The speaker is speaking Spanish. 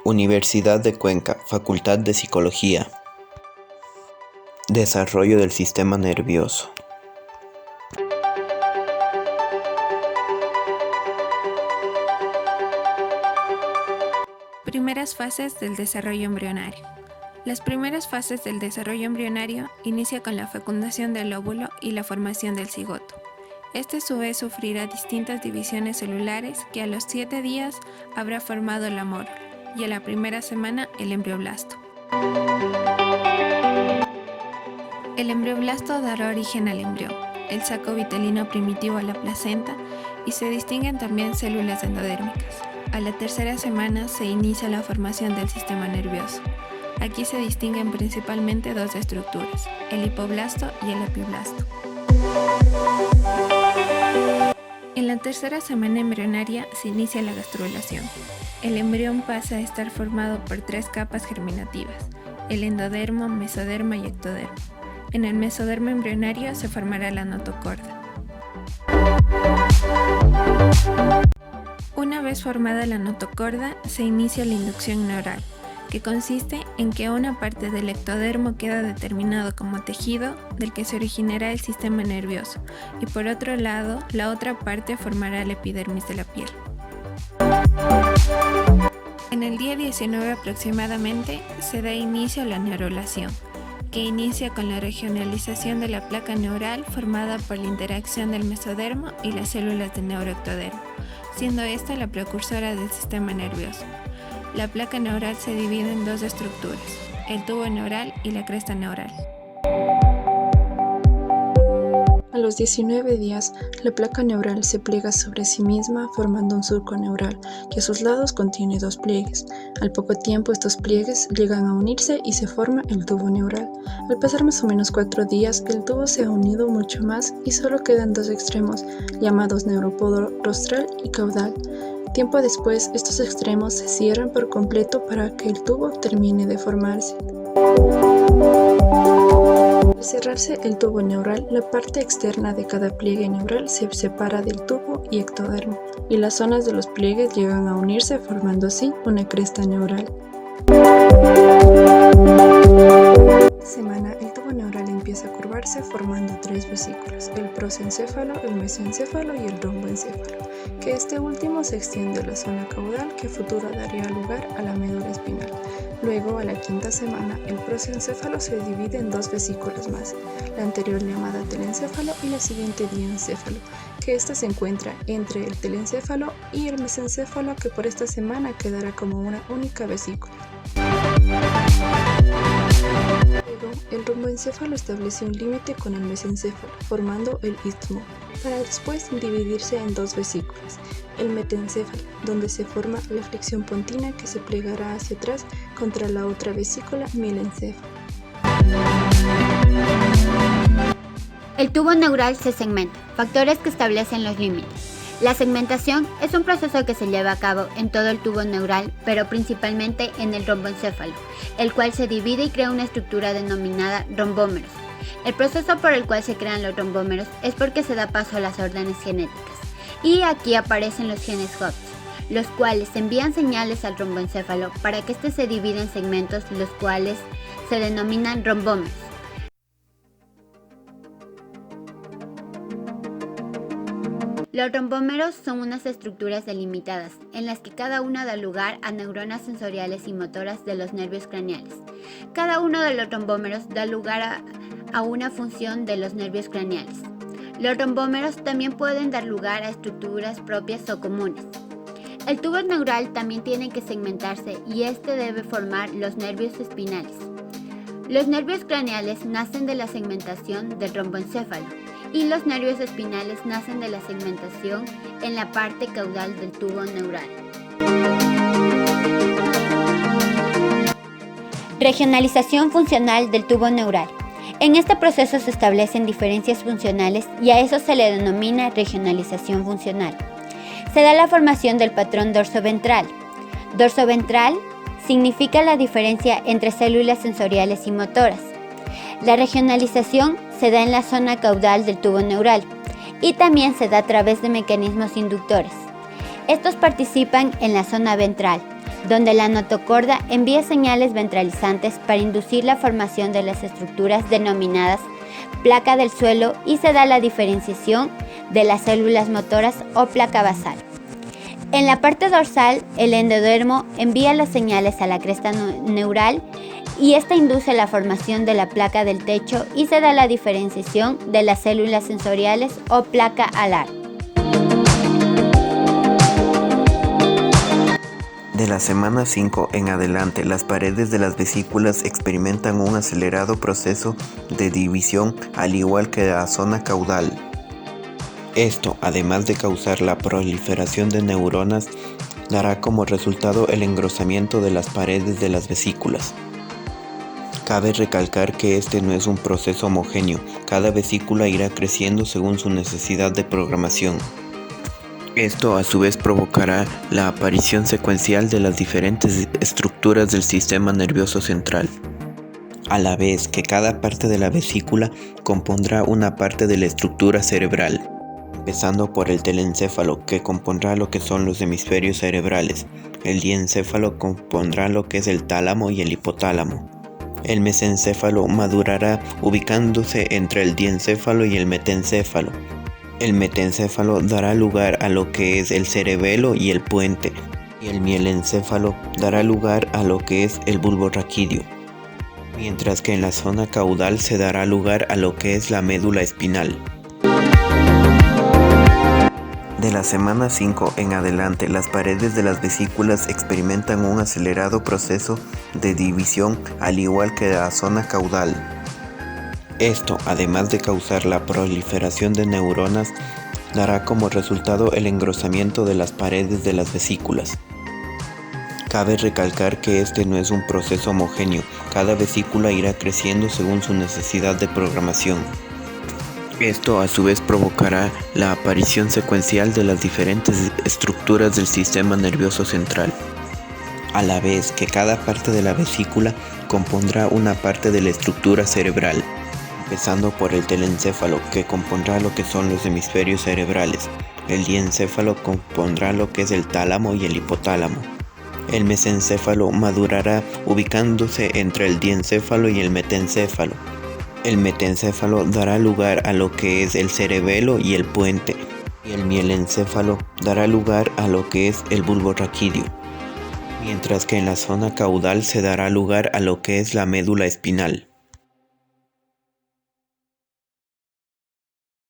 Universidad de Cuenca, Facultad de Psicología. Desarrollo del sistema nervioso. Primeras fases del desarrollo embrionario. Las primeras fases del desarrollo embrionario inicia con la fecundación del óvulo y la formación del cigoto. Este a su vez sufrirá distintas divisiones celulares que a los 7 días habrá formado la mórula y a la primera semana el embrioblasto. El embrioblasto dará origen al embrión, el saco vitelino primitivo a la placenta y se distinguen también células endodérmicas. A la tercera semana se inicia la formación del sistema nervioso. Aquí se distinguen principalmente dos estructuras, el hipoblasto y el epiblasto. En la tercera semana embrionaria se inicia la gastrulación. El embrión pasa a estar formado por 3 capas germinativas, el endodermo, mesodermo y ectodermo. En el mesodermo embrionario se formará la notocorda. Una vez formada la notocorda, se inicia la inducción neural, que consiste en que una parte del ectodermo queda determinado como tejido del que se originará el sistema nervioso y por otro lado, la otra parte formará la epidermis de la piel. En el día 19 aproximadamente se da inicio a la neurulación, que inicia con la regionalización de la placa neural formada por la interacción del mesodermo y las células del neuroectodermo, siendo esta la precursora del sistema nervioso. La placa neural se divide en 2 estructuras, el tubo neural y la cresta neural. A los 19 días, la placa neural se pliega sobre sí misma formando un surco neural, que a sus lados contiene 2 pliegues. Al poco tiempo estos pliegues llegan a unirse y se forma el tubo neural. Al pasar más o menos 4 días, el tubo se ha unido mucho más y solo quedan 2 extremos, llamados neuropodo rostral y caudal. Tiempo después, estos extremos se cierran por completo para que el tubo termine de formarse. Al cerrarse el tubo neural, la parte externa de cada pliegue neural se separa del tubo y ectodermo, y las zonas de los pliegues llegan a unirse formando así una cresta neural. Semana, el tubo neural empieza a curvarse formando 3 vesículas, el prosencéfalo, el mesencéfalo y el romboencéfalo, que este último se extiende a la zona caudal que a futuro daría lugar a la médula espinal. Luego, a la 5ª semana, el prosencéfalo se divide en 2 vesículas más, la anterior llamada telencéfalo y la siguiente diencéfalo, que ésta se encuentra entre el telencéfalo y el mesencéfalo, que por esta semana quedará como una única vesícula. Luego, el romboencéfalo establece un límite con el mesencéfalo, formando el istmo, para después dividirse en 2 vesículas, el metencéfalo, donde se forma la flexión pontina que se plegará hacia atrás contra la otra vesícula mielencéfalo. El tubo neural se segmenta, factores que establecen los límites. La segmentación es un proceso que se lleva a cabo en todo el tubo neural, pero principalmente en el romboencéfalo, el cual se divide y crea una estructura denominada rombómeros. El proceso por el cual se crean los rombómeros es porque se da paso a las órdenes genéticas, y aquí aparecen los genes Hobbs, los cuales envían señales al romboencéfalo para que éste se divida en segmentos, los cuales se denominan rombómeros. Los rombómeros son unas estructuras delimitadas, en las que cada una da lugar a neuronas sensoriales y motoras de los nervios craneales. Cada uno de los rombómeros da lugar a una función de los nervios craneales. Los rombómeros también pueden dar lugar a estructuras propias o comunes. El tubo neural también tiene que segmentarse y este debe formar los nervios espinales. Los nervios craneales nacen de la segmentación del romboencéfalo y los nervios espinales nacen de la segmentación en la parte caudal del tubo neural. Regionalización funcional del tubo neural. En este proceso se establecen diferencias funcionales y a eso se le denomina regionalización funcional. Se da la formación del patrón dorsoventral. Dorsoventral significa la diferencia entre células sensoriales y motoras. La regionalización se da en la zona caudal del tubo neural y también se da a través de mecanismos inductores. Estos participan en la zona ventral, donde la notocorda envía señales ventralizantes para inducir la formación de las estructuras denominadas placa del suelo y se da la diferenciación de las células motoras o placa basal. En la parte dorsal, el endodermo envía las señales a la cresta neural y esta induce la formación de la placa del techo y se da la diferenciación de las células sensoriales o placa alar. De la semana 5 en adelante, las paredes de las vesículas experimentan un acelerado proceso de división, al igual que la zona caudal. Esto, además de causar la proliferación de neuronas, dará como resultado el engrosamiento de las paredes de las vesículas. Cabe recalcar que este no es un proceso homogéneo, cada vesícula irá creciendo según su necesidad de programación. Esto a su vez provocará la aparición secuencial de las diferentes estructuras del sistema nervioso central, a la vez que cada parte de la vesícula compondrá una parte de la estructura cerebral, empezando por el telencéfalo, que compondrá lo que son los hemisferios cerebrales. El diencéfalo compondrá lo que es el tálamo y el hipotálamo. El mesencéfalo madurará ubicándose entre el diencéfalo y el metencéfalo. El metencéfalo dará lugar a lo que es el cerebelo y el puente, y el mielencéfalo dará lugar a lo que es el bulbo raquídeo, mientras que en la zona caudal se dará lugar a lo que es la médula espinal. De la semana 5 en adelante, las paredes de las vesículas experimentan un acelerado proceso de división, al igual que la zona caudal. Esto, además de causar la proliferación de neuronas, dará como resultado el engrosamiento de las paredes de las vesículas. Cabe recalcar que este no es un proceso homogéneo, cada vesícula irá creciendo según su necesidad de programación. Esto a su vez provocará la aparición secuencial de las diferentes estructuras del sistema nervioso central, a la vez que cada parte de la vesícula compondrá una parte de la estructura cerebral, empezando por el telencéfalo, que compondrá lo que son los hemisferios cerebrales. El diencéfalo compondrá lo que es el tálamo y el hipotálamo. El mesencéfalo madurará ubicándose entre el diencéfalo y el metencéfalo. El metencéfalo dará lugar a lo que es el cerebelo y el puente, y el mielencéfalo dará lugar a lo que es el bulbo raquídeo, mientras que en la zona caudal se dará lugar a lo que es la médula espinal.